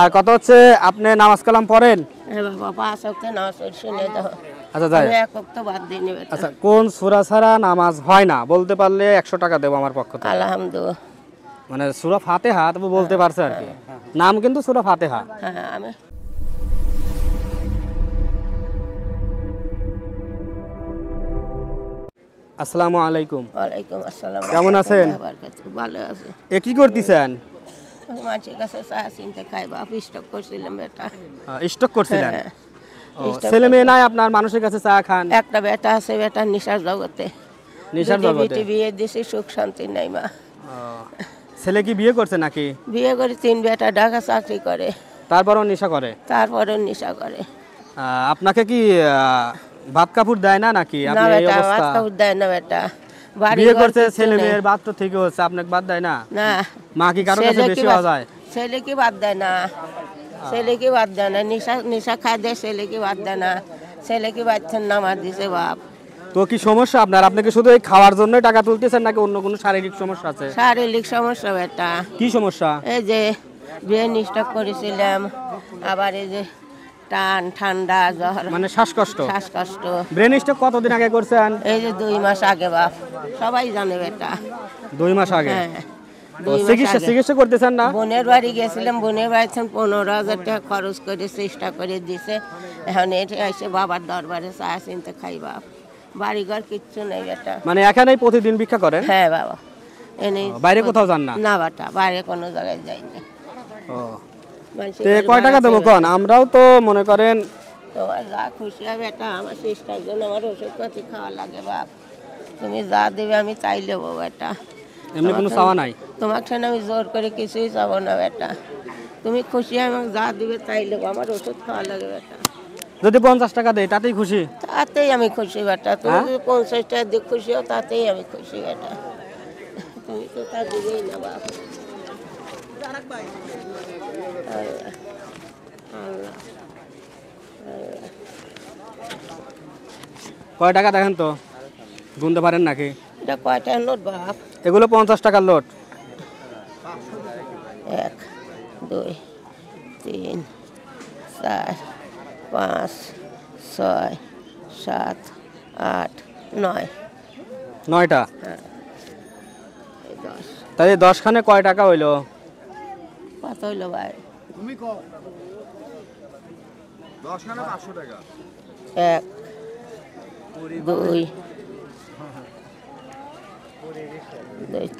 আর কত হচ্ছে আপনি নামাজ কালাম পড়েন? বাবা 5 ওয়াক্ত নামাজ শুনে দাও। আচ্ছা যাই, এক ওয়াক্ত বাদ দিই নি বেটা। আচ্ছা কোন সূরা ছাড়া নামাজ হয় না বলতে পারলে 100 টাকা দেব আমার পক্ষ থেকে। আলহামদুলিল্লাহ। মানে সূরা ফাতিহা তুমি বলতে পারছো আর কি, নাম কিন্তু সূরা ফাতিহা। হ্যাঁ আমি আসসালামু আলাইকুম। ওয়ালাইকুম আসসালাম। কেমন আছেন? ভালো আছি। এ কি করতেছেন? মাছের কাছে চা চিনতে খাই বাপ স্টক করছিলাম বেটা। স্টক করছিলেন? হ্যাঁ, ও, ছেলে মেয়ে নাই আপনার, মানুষের কাছে চা খান? একটা বেটা আছে, বেটা নিশার জগতে। নেশার জগতে? বিয়ে দিছি, সুখ শান্তি নাই মা। ছেলে কি বিয়ে করছে নাকি? বিয়ে করে 3 বেটা ঢাকা চাকরি করে, তারপরও নেশা করে? তারপরে নেশা করে। আপনাকে কি ভাত কাপড় দেয় না নাকি? না আপনি এই বেটা, অবস্থা? ভাত খাবার দেয় না বেটা। বাড়ি বিয়ে ঘর করছে, কিচ্ছু ছেলে নেই। মেয়ের বাদ তো ঠিকই হচ্ছে, আপনাকে বাদ দেয় না? না, মা কি কারো কাছে ছেলে কি বেশি বাদ- হওয়া যায়? ছেলে কি বাদ দেয় না, ছেলে কি বাদ দেয় না, নিশা খায় দেয়, ছেলে কি বাদ দেয় না, ছেলে কি বাচ্চার নামাজ দিছে বাপ। তো কি সমস্যা আপনার? আপনি কি শুধু এই খাওয়ার জন্যই টাকা তুলতেছেন নাকি অন্য কোনো শারীরিক সমস্যা আছে? শারীরিক সমস্যা বেটা। কি সমস্যা? এই যে বিয়ে নিষ্ঠা করেছিলাম, আবার এই যে টান ঠান্ডা জ্বর, মানে শ্বাসকষ্ট? শ্বাসকষ্ট। ব্রেন স্ট্রোক কতদিন আগে করছেন? এই যে 2 মাস আগে বাপ, সবাই জানে বেটা। 2 মাস আগে? হ্যাঁ, ও, 2 মাস চিকিৎসা আগে। চিকিৎসা করতেছেন না? বোনের বাড়ি গেছিলাম, বোনের বাড়িতে 15,000 টাকা খরচ করে চেষ্টা করে দিছে। এখন এটা এসে বাবার দরবারে চা চিনতে খাই বাপ, বাড়িঘর কিচ্ছু নেই বেটা। মানে এখানেই প্রতিদিন ভিক্ষা করেন? হ্যাঁ বাবা, এনে বাইরে কোথাও যান না? না বেটা, বাইরে কোনো জায়গায় যাইনি। ও, মানুষের তে বাড়ি কয় টাকা ভাড়া দেবো ছিল। কোন? আমরাও তো মনে করেন তোমার যা খুশি হবে বেটা, আমার চেষ্টার জন্য আমার ওষুধপাতি খাওয়া লাগে বাপ। তুমি যা দেবে আমি তাই নেবো বেটা। এমনি কোনো চাওয়া নাই? তোমাকে আমি জোর করে কিছুই চাবো না বেটা। তুমি খুশি আমাকে যা দিবে তাই নেবো, আমার ওষুধ খাওয়া লাগে বেটা। যদি 50 টাকা দেয় তাতেই খুশি? তাতেই আমি খুশি বেটা। তুমি যদি 50 টাকা দিয়ে খুশি হও তাতেই আমি খুশি বেটা। তুমি তো তা দিবেই না বাপ। আল্লাহ, আল্লাহ, আল্লাহ। কয় টাকা দেখেন তো, গুনতে পারেন নাকি? এটা কয়টা নোট বাপ? এগুলো 50 টাকার লোট। 1 2 3 4 5 6 7 8 9। 9টা? এই 10। তাহলে 10 খানে কয় টাকা হইলো? কত হইলো ভাই? তুমি কও 10 খানে 500 টাকা। 1 2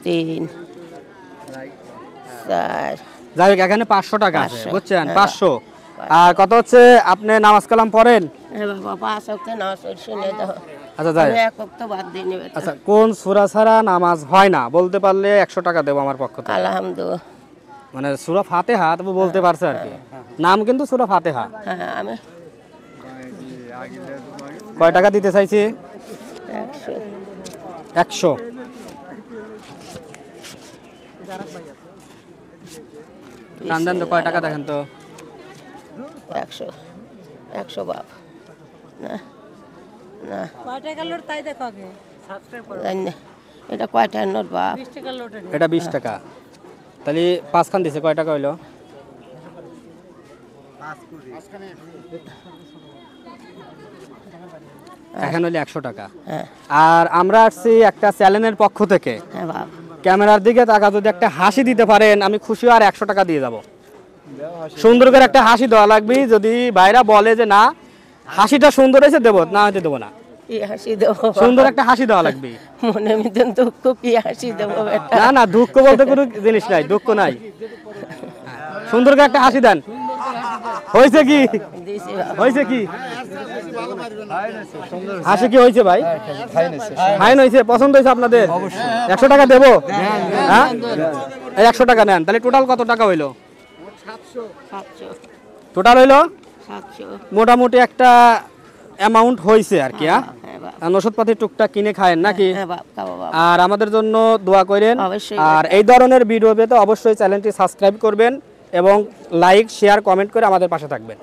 3 4। যাই হোক, এখানে 500 টাকা আছে 500, বুঝছেন? হ্যাঁ। 500। আর কত হচ্ছে আপনি নামাজ কালাম পড়েন? বাবা 5 ওয়াক্ত নামাজ শুনে দাও। আচ্ছা যাই, আমি 1 ওয়াক্ত বাদ দিই নি বেটা। আচ্ছা কোন সূরা ছাড়া নামাজ হয় না বলতে পারলে 100 টাকা দেব আমার পক্ষ থেকে। আলহামদুলিল্লাহ। মানে সূরা ফাতিহা তুমি বলতে পারছো আর কি, নাম কিন্তু সূরা ফাতিহা। হ্যাঁ আমি কয় টাকা দিতে চাইছি? 100। 100। কান্দেন তো, কয় টাকা দেখেন তো? 100 100 বাপ। না না, কয় টাকার লোড তাই দেখো আগে। জানি না। এটা কয়টা নোট বাপ? 20 টাকার লোড। এটা 20 টাকা। তাহলে 5 খান দিছে, কয় টাকা হইলো? এখন হইলো 100 টাকা। হ্যাঁ আর আমরা আসছি একটা চ্যানেলের পক্ষ থেকে, হ্যাঁ বাপ। ক্যামেরার দিকে তাকা যদি একটা হাসি দিতে পারেন আমি খুশি, আর 100 টাকা দিয়ে যাব। সুন্দর করে একটা হাসি দেওয়া লাগবে, যদি ভাইরা বলে যে না হাসিটা সুন্দর হয়েছে দেবো, না হয়তো দেবো না। কি হাসি দেবো? সুন্দর একটা হাসি দেওয়া লাগবে। মনে মধ্যে দুঃখ, কি হাসি দেবো বেটা? না না, দুঃখ বলতে কোনো জিনিস নাই, দুঃখ নাই। সুন্দর করে একটা হাসি দেন। হয়েছে কি? দিছি বাপ। হয়েছে কি? হাসি কি হয়েছে ভাই? ফাইন হয়েছে? পছন্দ হয়েছে আপনাদের? 100 টাকা দেবো? হ্যাঁ, এই 100 টাকা নেন। তাহলে টোটাল কত টাকা হইলো? 700 টোটাল হইলো 700। মোটামুটি একটা অ্যামাউন্ট হয়েছে আর কি। হ্যাঁ, হ্যাঁ বাপ। আর ওষুধপাতি টুকটাক কিনে খায়েন নাকি? হ্যাঁ বাপ, খাবো বাপ। আর আমাদের জন্য দোয়া করেন। অবশ্যই। আর এই ধরনের ভিডিও পেতে অবশ্যই চ্যানেলটি সাবস্ক্রাইব করবেন এবং লাইক শেয়ার কমেন্ট করে আমাদের পাশে থাকবেন।